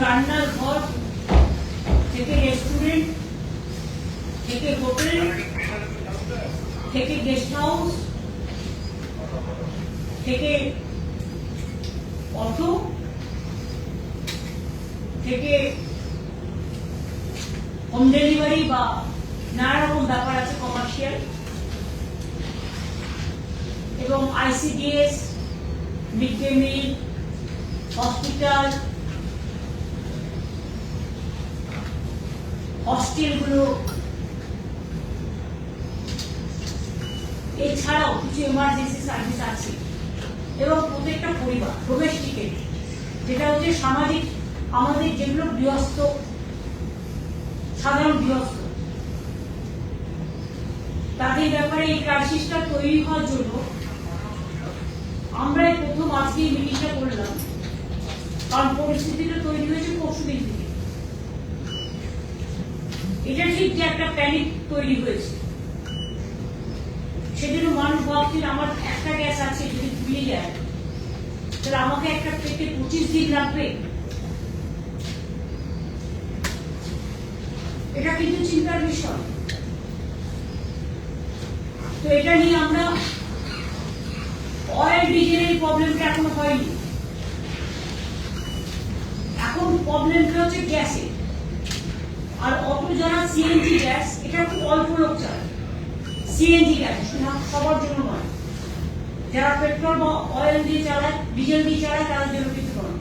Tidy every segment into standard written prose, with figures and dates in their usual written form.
রান্নার ঘর থেকে রেস্টুরেন্ট থেকে হোটেল থেকে গেস্ট হাউস থেকে অটো থেকে হোম ডেলিভারি বা নানা রকম ব্যাপার আছে কমার্শিয়াল, এবং ICDS, mid day meal, hospital, হস্টেলগুলো, এছাড়াও কিছু এমার্জেন্সি সার্ভিস আছে, এবং প্রত্যেকটা পরিবার ডোমেস্টিকেট, যেটা হচ্ছে সামাজিক, আমাদের যেগুলো গৃহস্থ, সাধারণ গৃহস্থ, তাদের ব্যাপারে এই ক্রাইসিসটা তৈরি হওয়ার জন্য আমরা প্রথম আজকে এই মিটিংটা করলাম, কারণ পরিস্থিতিটা তৈরি হয়েছে পরশুদিন থেকে। এটা ঠিক যে একটা প্যানিক তৈরি হয়েছে, সেজন্য মানুষ ভাবছেন আমার একটা গ্যাস আছে, যদি ফুরিয়ে যায় তাহলে আমাকে একটা পেটে 25 দিন লাগবে। এটা কিন্তু চিন্তার বিষয়। তো এটা নিয়ে আমরা অয়েল ডিজেলের প্রবলেমটা এখনো হয়নি, এখন প্রবলেমটা হচ্ছে গ্যাসে। আর অটো যারা সিএনজি গ্যাস, এটা খুব অল্প লোক চালায় সিএনজি গ্যাস, সবার জন্য নয়। যারা পেট্রোল বা অয়েল দিয়ে চালায়, ডিজেল দিয়ে চালায়, তাদের জন্য কিছু নয়।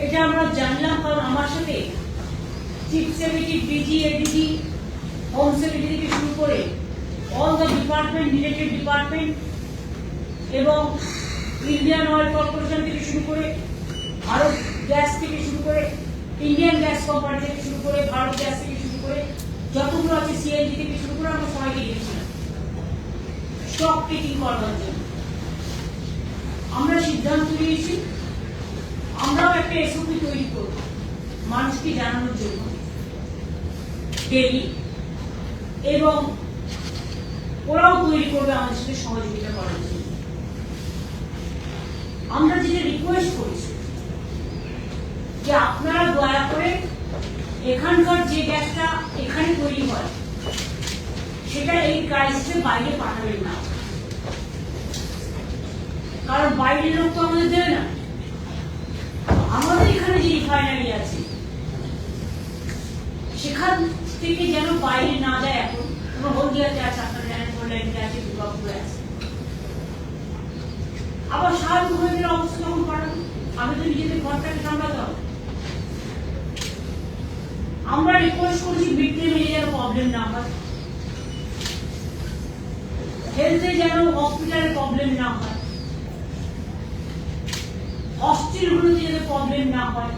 এটা আমরা জানলাম কারণ আমার সাথে chief secretary, DG, ADG, home secretary থেকে শুরু করে all the department, related department, এবং ইন্ডিয়ান অয়েল কর্পোরেশন থেকে শুরু করে, ভারত গ্যাস থেকে শুরু করে, ইন্ডিয়ান গ্যাস কোম্পানি থেকে শুরু করে, ভারত গ্যাস থেকে শুরু করে, যতগুলো আছে সিএনজি থেকে শুরু করে, আমরা সবাইকে গিয়েছিলাম স্টক টেকিং করবার জন্য। আমরা সিদ্ধান্ত নিয়েছি আমরাও একটা এসওপি তৈরি করব মানুষকে জানানোর জন্য ডেলি, এবং ওরাও তৈরি করবে আমাদের সাথে সহযোগিতা করার জন্য। আমরা যেটা রিকোয়েস্ট করেছি যে আপনারা দয়া করে এখানকার যে গ্যাসটা এখানে তৈরি হয় সেটা এই ক্রাইসিসের বাইরে পাঠাবেন না, কারণ বাইরের লোক তো আমাদের দেবে না। আমাদের এখানে যে রিফাইনারি আছে সেখান থেকে যেন বাইরে না যায়। এখন কোনো হলদিয়াতে আছে, আপনারা জানেন, কল্যাণীতে আছে, দুর্গাপুরে আছে, আবার স্বাভাবিক হয়ে গেলে অবস্থা তখন পাঠাবো। আমি তো নিজেদের ঘরটাকে সামলাতে হবে। আমরা রিকোয়েস্ট করেছি মিড ডে মিলে যেন প্রবলেম না হয়, হেলথে যেন হসপিটালে প্রবলেম না হয়, হস্টেলগুলোতে যেন প্রবলেম না হয়,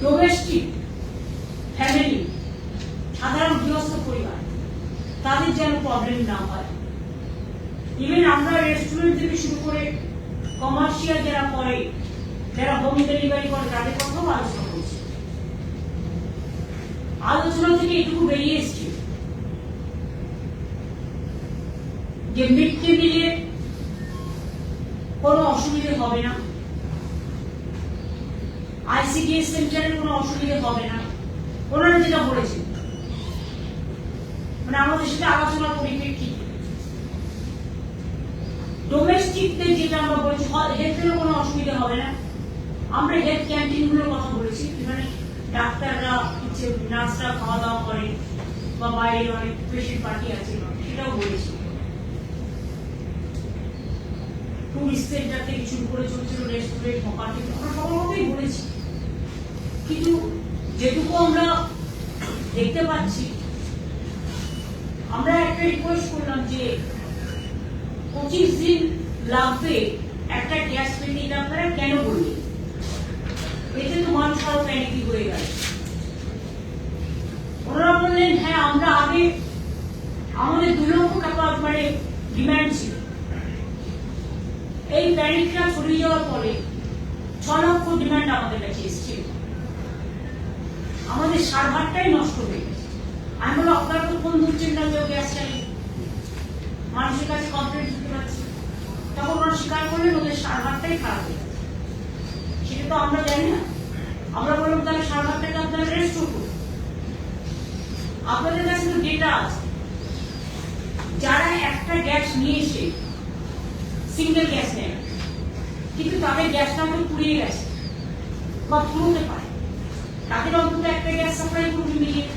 ডোমেস্টিক ফ্যামিলি, সাধারণ গৃহস্থ পরিবার, তাদের যেন প্রবলেম না হয়। ইভেন আমরা রেস্টুরেন্ট থেকে শুরু করে কমার্শিয়াল যারা করে, যারা হোম ডেলিভারি করে, তাদের কথাও আলোচনা করছি। আলোচনা থেকে এটুকু বেরিয়ে এসছে যে মিড ডে মিলের কোনো অসুবিধে হবে না, আইসিডিএস সেন্টারের কোনো অসুবিধে হবে না। ওনারা যেটা বলেছেন, মানে আমাদের সাথে আলোচনা পরিপ্রেক্ষিতে ডোমেস্টিকদের যেটা আমরা বলেছি, হেলথেরও কোনো অসুবিধা হবে না। আমরা হেলথ ক্যান্টিনগুলোর কথা বলেছি, মানে ডাক্তাররা, নার্সরা খাওয়া দাওয়া করে, বা বাইরে অনেক পেশেন্ট পার্টি আছে, সেটাও বলেছি। টুরিস্ট সেন্টার থেকে শুরু করে ছোট ছোট রেস্টুরেন্ট, হকার থেকে, আমরা সবার মতোই বলেছি। কিন্তু যেটুকু আমরা দেখতে পাচ্ছি, আমরা একটা রিকোয়েস্ট করলাম যে 25 দিন লাগবে একটা গ্যাস পেতে, এটা আপনারা কেন বললেন? এতে তো মানুষ আরো প্যানিকি হয়ে গেল। ওনারা বললেন হ্যাঁ, আমরা আগে আমাদের 2 লক্ষ টাকা মানে ডিমান্ড ছিল, এই প্যানিকটা ছড়িয়ে যাওয়ার পরে 6 লক্ষ ডিমান্ড আমাদের কাছে এসেছিল। আমাদের সার্ভারটাই নষ্ট হয়ে গেছে। আমি বলো আপনারা তো ফোন ধরছেন না, যে গ্যাস চাই, মানুষের কাছে কমপ্লেন দিতে পারছি। তখন ওরা স্বীকার করলেন ওদের সার্ভারটাই খারাপ হয়ে গেছে। তো আমরা জানি না। আমরা বললাম তাহলে 7,500 টাকা আপনারা রেজিস্টার করুন। আপনাদের কাছে তো ডেটা আছে, যারা একটা গ্যাস নিয়ে এসে সিঙ্গেল গ্যাস নেয় কিন্তু তাদের গ্যাসটা হয়তো পুড়িয়ে গেছে বা ফুরোতে পারে, তাদের অন্তত একটা গ্যাস সাপ্লাই করুন ইমিডিয়েট।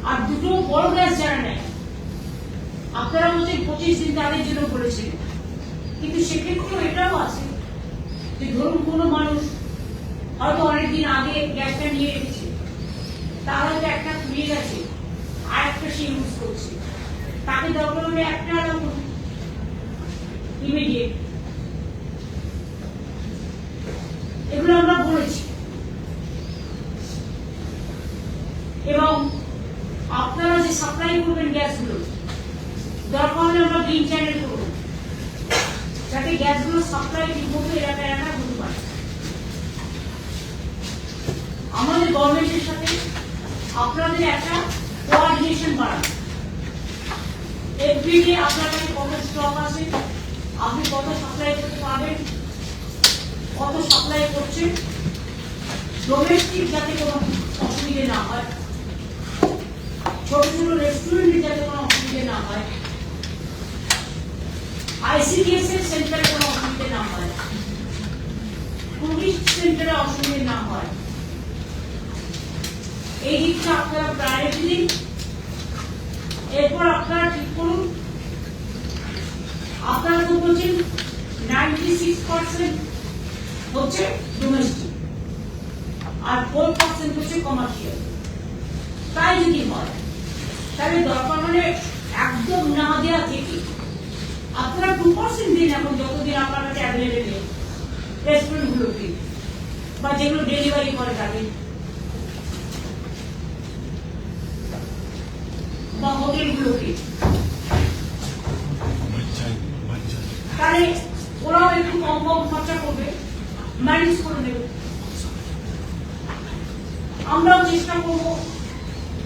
আর দুটো বড় গ্যাস যারা নেয়, আপনারা বলছেন 25 দিন তাদের জন্য বলেছেন, কিন্তু সেক্ষেত্রেও এটাও আছে যে ধরুন কোনো মানুষ হয়তো অনেকদিন আগে গ্যাসটা নিয়ে রেখেছে, তার হয়তো একটা ফুরিয়ে গেছে আর একটা সে ইউজ করছে, তাকে দরকার হলে একটা ইমিডিয়েট। এগুলো আমরা বলেছি এবং আপনারা যে সাপ্লাই করবেন গ্যাসগুলো, দরকার হলে আমরা গ্রিন চ্যানেল করব যাতে গ্যাসগুলো সাপ্লাই ঠিকমতো এলাকায় হতে পারে। আমাদের গভর্নমেন্টের সাথে আপনাদের একটা কোঅর্ডিনেশন বাড়ান। এভরিডে আপনার কাছে কত স্টক আছে, আপনি কত সাপ্লাই করতে পারবেন, কত সাপ্লাই করছেন, ডোমেস্টিক যাতে কোনো অসুবিধে না হয়, ছোট ছোট রেস্টুরেন্টে যাতে কোনো অসুবিধে না হয়, ICDS এর সেন্টারে কোনো অসুবিধে না হয়, টুরিস্ট সেন্টারে অসুবিধে না হয়, এই দিকটা আপনারা প্রায়োরিটি দিন। এরপর আপনারা ঠিক করুন, আপনারা তো বলছেন 96% হচ্ছে ডোমেস্টিক আর 4% হচ্ছে কমার্শিয়াল। তাই যদি হয় তাহলে দরকার মানে একদম না দেওয়া থেকে আপনারা 2% দিন, এখন যতদিন আপনার কাছে অ্যাভেলেবেল নেই রেস্টুরেন্টগুলোকে বা যেগুলো ডেলিভারি করে তাদের বা হোটেলগুলোকে, তাহলে ওরাও একটু কম কম খরচা করবে, ম্যানেজ করে দেবে। আমরাও চেষ্টা করবো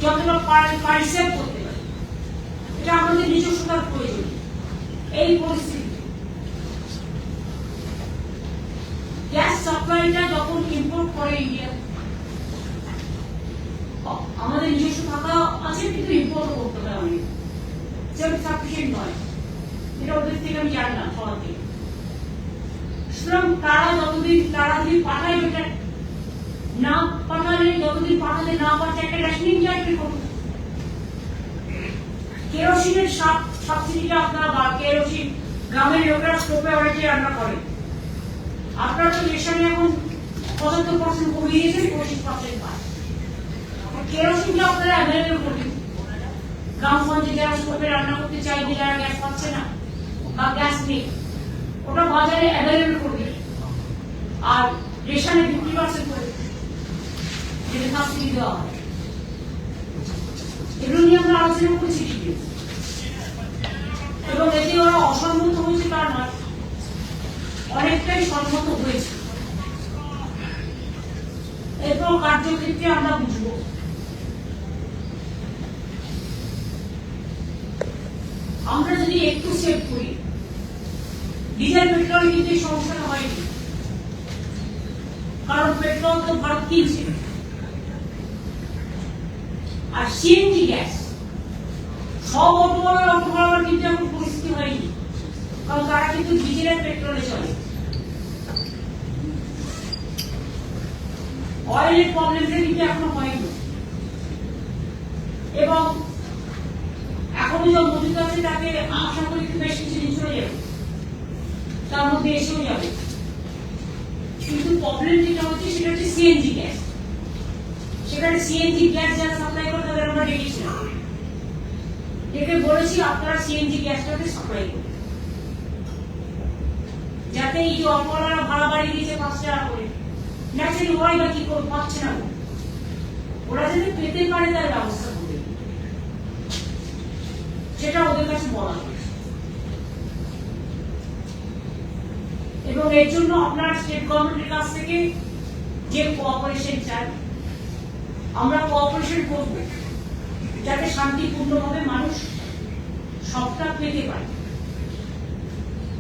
যতটা পারি সেভ করতে পারি, এটা আমাদের নিজস্বতার প্রয়োজন। এই পরিস্থিতি গ্যাস সাপ্লাইটা যখন ইম্পোর্ট করে ইন্ডিয়া, আমাদের নিজস্ব থাকা আছে কিন্তু ইম্পোর্ট করতে হবে অনেক, সেলফ সাফিসিয়েন্ট নয়, এটা ওদের থেকে আমি জানলাম সবার থেকে। সুতরাং তারা যতদিন তারা যদি পাঠায় বেটার, না পাঠালে যতদিন পাঠাতে না পারছে একটা রেশনিং চাকরি করুন। কেরোসিনের সাবসিডিটা আপনারা বা কেরোসিন গ্রামের লোকেরা স্টোভে অনেকে রান্না করে, আপনারা তো রেশনে এখন 75% কমিয়ে দিয়েছেন, 25% পায়। কেরোসিনটা আপনারা অ্যাভেলেবেল করবেন গ্রামগঞ্জে যারা স্টোভে রান্না করতে চাইবে, যারা গ্যাস পাচ্ছে না বা গ্যাস নেই, ওটা বাজারে অ্যাভেলেবেল করবে আর রেশনে 50% করে যেটা সাবসিডি দেওয়া হয়। এগুলো নিয়ে আমরা আলোচনা করছি এবং এতে ওরা অসম্মত হয়েছে তার নয়, অনেকটাই সম্মত হয়েছে। এরপর কার্যক্ষেত্রে আমরা বুঝব আমরা যদি একটু সেভ করি, ডিজেল পেট্রোল কিন্তু এই সমস্যাটা হয়নি, কারণ পেট্রোল তো ভারত কিনছে। আর সিএনজি গ্যাস সব অটোওয়ালার কিন্তু এখন পরিস্থিতি হয়নি, কারণ তারা কিন্তু ডিজেলের পেট্রোলে চলে। অয়েলের প্রবলেমটা কিন্তু এখনো হয়নি এবং এখনো যা মজুদ আছে তাতে আশা করি একটু বেশ কিছুদিন চলে যাবে, তার মধ্যে এসেও যাবে। কিন্তু প্রবলেম যেটা হচ্ছে সেটা হচ্ছে সিএনজি গ্যাস। সেখানে সিএনজি গ্যাস যারা সাপ্লাই করে তাদের আমরা ডেকেছিলাম, ডেকে বলেছি আপনারা সিএনজি গ্যাসটাকে সাপ্লাই করুন, যাতে এই যে অটোওয়ালারা ভাড়া বাড়িয়ে দিয়েছে 5 টাকা করে, ন্যাচারালি ওরাই বা কি করে পাচ্ছে না, ওরা যাতে পেতে পারে তার ব্যবস্থা করবে, সেটা ওদের কাছে বলা হয়েছে। এবং এর জন্য আপনার স্টেট গভর্নমেন্টের কাছ থেকে যে কোঅপারেশন চাই, আমরা কোঅপারেশন করব যাতে শান্তিপূর্ণভাবে মানুষ সবটা পেতে পারে।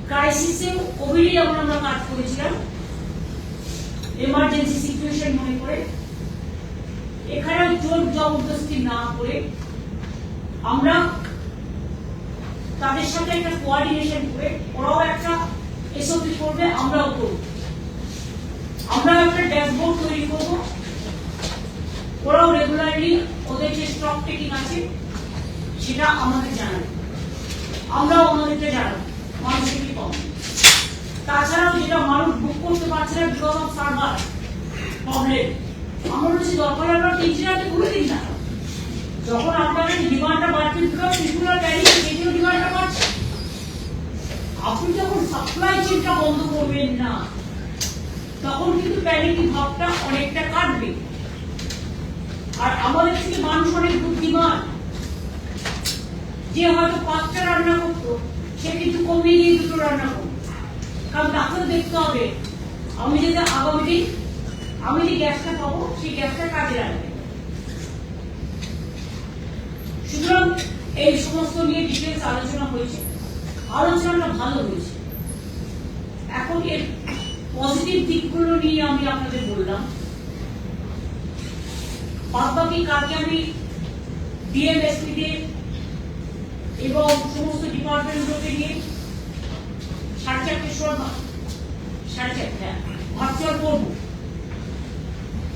ক্রাইসিসে কোভিডে যেমন আমরা কাজ করেছিলাম, এমার্জেন্সি সিচুয়েশন মনে করে এখানে জোর জবরদস্তি না করে আমরা তাদের সাথে একটা কোঅর্ডিনেশন করে ওরাও একটা এসওপি করবে, আমরাও করব। আমরা একটা ড্যাশবোর্ড তৈরি করব, ওরাও রেগুলারলি ওদের যে স্টক টেকিং আছে সেটা আমাদের জানাবে, আমরাও আমাদেরকে জানাবো মানুষের কি কম। তাছাড়াও যেটা মানুষ বুক করতে পারছে না বিকজ অফ সার্ভার প্রবলেম, আমরা বলছি দরকার আপনার 3-4 ঘুরে দিন না, যখন আপনাদের ডিমান্ডটা বাড়ছে বিকজ পিপুলার প্যানিক, সেগুলো ডিমান্ডটা বাড়ছে, আপনি যখন সাপ্লাই চেনটা বন্ধ করবেন না তখন কিন্তু প্যানিকি ভাবটা অনেকটা কাটবে। আর আমাদের থেকে মানুষ অনেক বুদ্ধিমান, যে হয়তো 5টা রান্না করতো সে কিন্তু কমিয়ে দিয়ে 2টো রান্না করতো, কারণ তাকে দেখতে হবে আমি যদি আগামী দিন আমি যে গ্যাসটা পাবো সেই গ্যাসটা কাজে লাগবে। সুতরাং এই সমস্ত নিয়ে ডিটেলস আলোচনা হয়েছে, আলোচনাটা ভালো হয়েছে। এখন এর পজিটিভ দিকগুলো নিয়ে আমি আপনাদের বললাম, বাদবাকি কাজে আমি ডিএমএসপি এবং সমস্ত ডিপার্টমেন্টগুলোকে নিয়ে 4:30 ভার্চুয়াল করবো।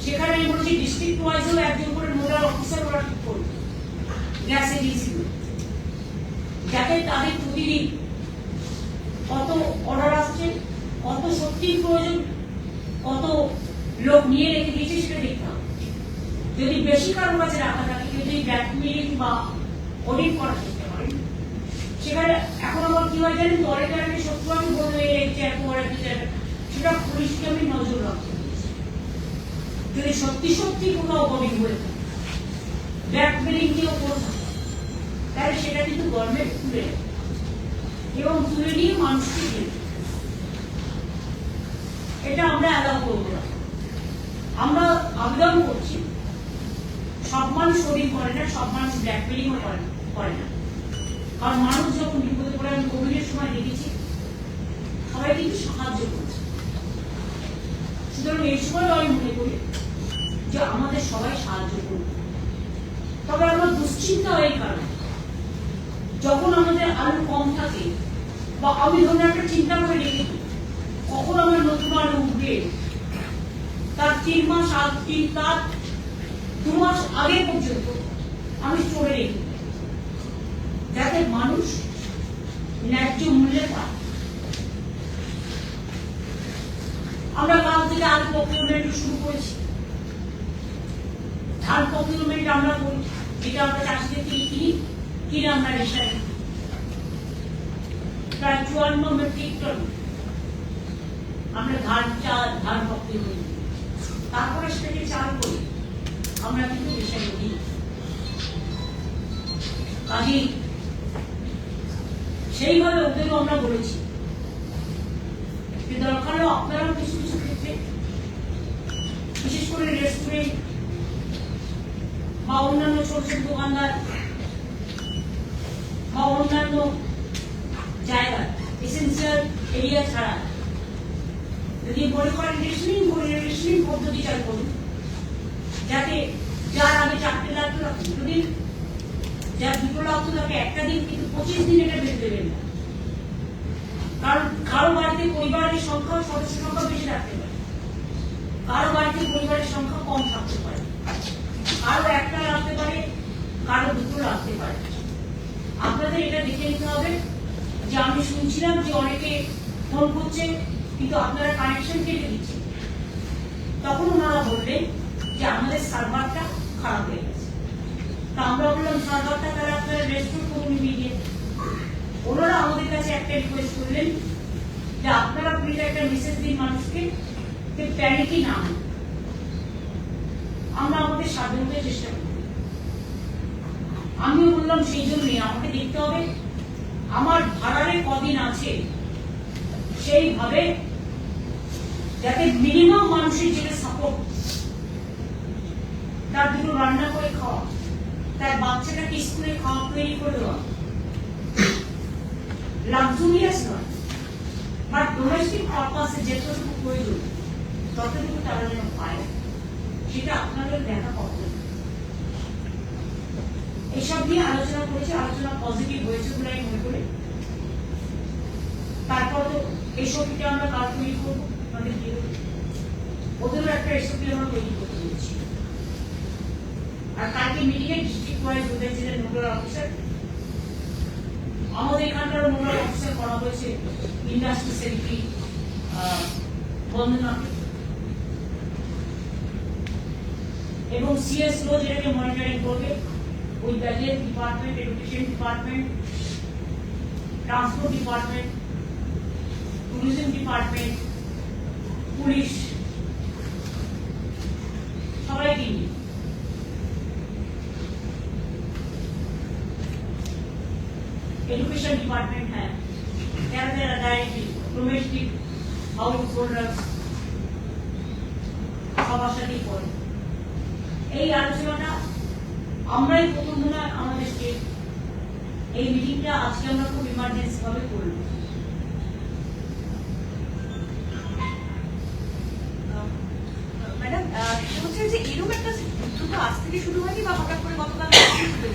সেখানে আমি বলছি ডিস্ট্রিক্ট ওয়াইজও একজন করে নোডাল অফিসার ওরা ঠিক করবে গ্যাস এজেন্সিগুলো, যাতে তাদের প্রতিদিন কত অর্ডার আসছে, কত সত্যি প্রয়োজন, কত লোক নিয়ে রেখে দিয়েছে সেটা দেখতে হবে। যদি বেশি কারোর কাছে রাখা থাকে, যদি ব্ল্যাকমেইলিং বা অডিট করার চেষ্টা করেন, সেখানে এখন আমার কি হয় জানেন, দলে কারণে শত্রু আমি বলবো সেটা পুলিশকে আমি নজর রাখতে দিয়েছি। যদি সত্যি সত্যি কোনো অপরাধ হয়ে থাকে, ব্ল্যাকমেইলিং নিয়েও করে থাকে, তাহলে সেটা কিন্তু গভর্নমেন্ট তুলে এবং তুলে নিয়ে মানুষকে দেবে, এটা আমরা অ্যালাউ করবো না। আমরা আবেদন করছি, সব মানুষ শরীর করে না, সব মানুষ ব্ল্যাকমেইলিংও করে না, কারণ মানুষ যখন বিপদে পড়ে, আমি কোভিডের সময় দেখেছি সবাই কিন্তু সাহায্য করছে। সুতরাং এই সময় আমি মনে করি যে আমাদের সবাই সাহায্য করবে। তবে আমার দুশ্চিন্তা এই কারণে, যখন আমাদের আলু কম থাকে বা আমি ধরুন একটা চিন্তা করে রেখে কখন আমার নতুন আলু উঠবে, তার 3 মাস তার 2 মাস আগে পর্যন্ত আমি স্টোরে রেখে, যাতে মানুষ ন্যায্য মূল্যে পায়। আমরা কাল থেকে আলু প্রকিউরমেন্ট শুরু করেছি, ধান প্রকিউরমেন্ট আমরা করি, যেটা আমরা চাষিদের থেকে কিনে আমরা রেশাই প্রায় 54 মেট্রিক টন আমরা ধান প্রক্রিয়া করি, তারপরে সেটাকে চাল করি, আমরা কিন্তু রেশাই করি। কাজে সেইভাবে ওদেরও আমরা বলেছি যে দরকারও আপনারাও কিছু কিছু ক্ষেত্রে, বিশেষ করে রেস্টুরেন্ট বা অন্যান্য ছোট ছোট দোকানদার বা অন্যান্য জায়গা এসেন্সিয়াল এরিয়া ছাড়া যদি মনে করেন রেশনিং পদ্ধতি চালু করুন, যাতে যার আগে 4টে লাগতো যদি যার 2টো লাগতো তাকে একটা দিন, কিন্তু 25 দিন এটা বেঁধে দেবেন না, কারণ কারো বাড়িতে পরিবারের সংখ্যা, সদস্য সংখ্যা বেশি রাখতে পারে, কারো বাড়িতে পরিবারের সংখ্যা কম থাকতে পারে, কারো একটা রাখতে পারে, কারো 2টো রাখতে পারে। আপনাদের এটা দেখে নিতে হবে যে আমি শুনছিলাম যে অনেকে ফোন করছে কিন্তু আপনারা কানেকশন কেটে দিচ্ছেন, তখন ওনারা বললেন যে আমাদের সার্ভারটা খারাপ হয়ে গেছে। তা আমরা বললাম সার্ভারটা তাহলে আপনারা রেস্টোর করুন ইমিডিয়েট। ওনারা আমাদের কাছে একটা রিকোয়েস্ট করলেন যে আপনারা প্লিজ একটা মেসেজ দিন মানুষকে যে প্যানিকই না হয়। আমরা আমাদের সাধ্যমতো চেষ্টা করি। আমিও বললাম সেই জন্যই আমাকে দেখতে হবে আমার ভাড়ারে কদিন আছে, সেইভাবে যাতে মিনিমাম মানুষের যেটা সাপোর্ট, তার 2টো রান্না করে খাওয়া, তার বাচ্চাটাকে স্কুলে খাওয়া তৈরি করে দেওয়া, লাক্সুরিয়াস নয় বাট ডোমেস্টিক পারপাসে যেটুকু প্রয়োজন ততটুকু তারা যেন পায়, সেটা আপনাদের দেখা কথা। এসব নিয়ে আলোচনা করেছে, আলোচনা পজিটিভ হয়েছে বলে আমি মনে করি। তারপর তো এসবকে আমরা কাল তৈরি করবো, আমাদের ওদেরও একটা এসবকে আমরা তৈরি করতে দিচ্ছি। আর কালকে মিটিংয়ে ডিস্ট্রিক্ট ওয়াইজ ওদের ছিলেন নোডাল অফিসার, আমাদের এখানকার নোডাল অফিসার করা হয়েছে ইন্ডাস্ট্রি সেক্রেটারি বন্দনাকে, এবং সিএসও যেটাকে মনিটরিং করবে with the health department, education department, transport department, tourism department, police, সবাইকে নিয়ে education department है, there directly domestic householders সবার সাথে করে এই আলোচনাটা আমরাই প্রথম মনে হয় আমাদের স্টেট এই মিটিংটা আজকে আমরা খুব ইমার্জেন্সি ভাবে করব। ম্যাডাম হচ্ছে যে এরকম একটা যুদ্ধটা আজ থেকে শুরু হয়নি বা হঠাৎ করে গতকাল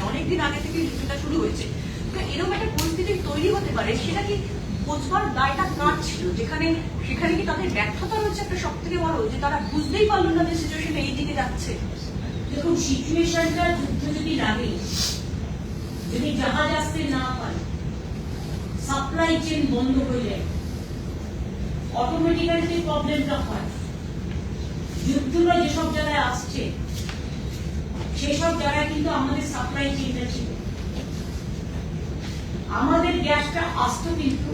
অনেকদিন আগে থেকে যুদ্ধটা শুরু হয়েছে, তো এরকম একটা পরিস্থিতি তৈরি হতে পারে, সেটা কি বোঝবার দায়টা কার ছিল? সেখানে কি তাদের ব্যর্থতা রয়েছে একটা সব থেকে বড়, যে তারা বুঝতেই পারলো না যে সিচুয়েশন এই দিকে যাচ্ছে? দেখুন, সিচুয়েশনটা যুদ্ধ যদি লাগে, যদি জাহাজ আসতে না পারে, সাপ্লাই চেন বন্ধ হয়ে যায়, অটোমেটিক্যালি প্রবলেমটা হয়। যুদ্ধটা যেসব জায়গায় আসছে সেসব জায়গায় কিন্তু আমাদের সাপ্লাই চেনটা ছিল, আমাদের গ্যাসটা আসতো কিন্তু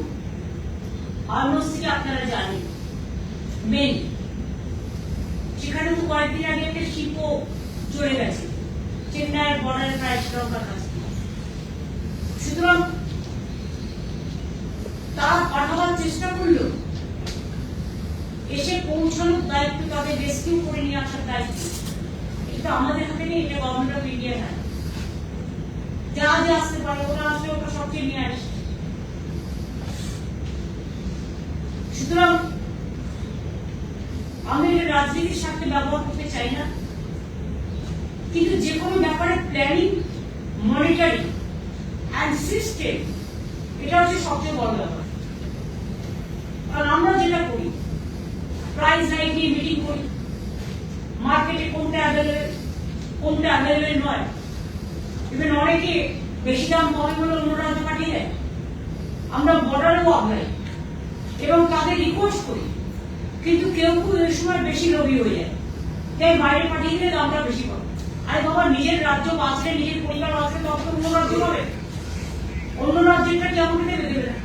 হরমুজ থেকে, আপনারা জানেন মেন, সেখানে তো কয়েকদিন আগে একটা শিপও চলে গেছে চেন্নাইয়ের বর্ডারে প্রায় শ্রীলঙ্কার কাছে। সুতরাং তারা পাঠাবার চেষ্টা করলো, এসে পৌঁছানোর দায়িত্ব তাদের, রেস্কিউ করে নিয়ে আসার দায়িত্ব কিন্তু আমাদের হাতে নেই, এটা গভর্নমেন্ট অফ ইন্ডিয়া না। যা যা আসতে পারে ওরা আসলে ওটা সবচেয়ে নিয়ে আসে। সুতরাং আমি রাজনীতির সাথে ব্যবহার করতে চাই না, কিন্তু যে কোনো ব্যাপারে প্ল্যানিং, মনিটরিং অ্যান্ড সিস্টেম, এটা হচ্ছে সবচেয়ে বড় ব্যাপার। কারণ আমরা যেটা করি, প্রাইস হাইক নিয়ে মিটিং করি, মার্কেটে কোনটা অ্যাভেলেবেল নয়, ইভেন অনেকে বেশি দাম কমে বলে অন্য রাজ্যে পাঠিয়ে দেয়, আমরা বর্ডারেও আগলাই এবং তাদের রিকোয়েস্ট করি, কিন্তু কেউ এই সময় বেশি লোভী হয়ে যায়, তাই বাইরে পাঠিয়ে দিলে দামটা বেশি পাবে। আরে বাবা, নিজের রাজ্য বাঁচলে, নিজের পরিবার বাঁচলে, তখন অন্য রাজ্য পাবে, অন্য রাজ্যটা কেমন দেবে না।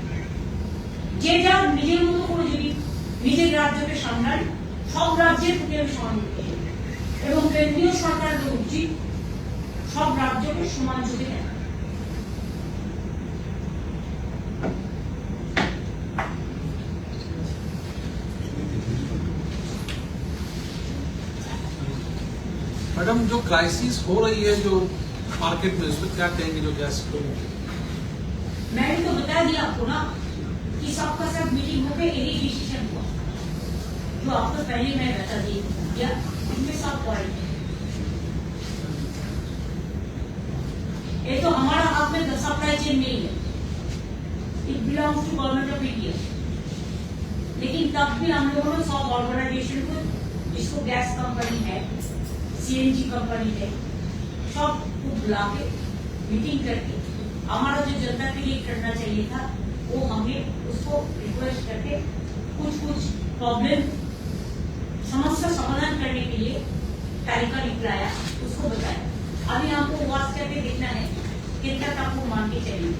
যে যা নিজের মতো করে যদি নিজের রাজ্যকে সামলায়, সব রাজ্যের প্রতি আমি সহানুভূতি, এবং কেন্দ্রীয় সরকারের উচিত সব রাজ্যকে সমান চোখে দেখা। मैडम, जो क्राइसिस हो रही है जो मार्केट में, उसमें क्या कहेंगे जो गैस को? मैंने तो बता दिया आपको ना कि सबका सब मीटिंग होकर यही डिसीजन हुआ, जो आपको पहले मैं बता दी, इनमें सब पॉइंट है। ये तो हमारा हाथ में सप्लाई चेन नहीं है, it belongs to government of India. लेकिन तब भी हम लोगों ने सब ऑर्गेनाइजेशन को, जिसको गैस कंपनी है, सीएनजी कंपनी है, सब को बुला के मीटिंग करके हमारा जो जनता के लिए करना चाहिए था वो हमने उसको रिक्वेस्ट करके कुछ प्रॉब्लम, समस्या समाधान करने के लिए तरीका निकलाया, उसको बताया। अभी हमको वाच करके देखना है कितना तक वो मान के चलिए।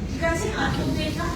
ठीक है, आपको देखा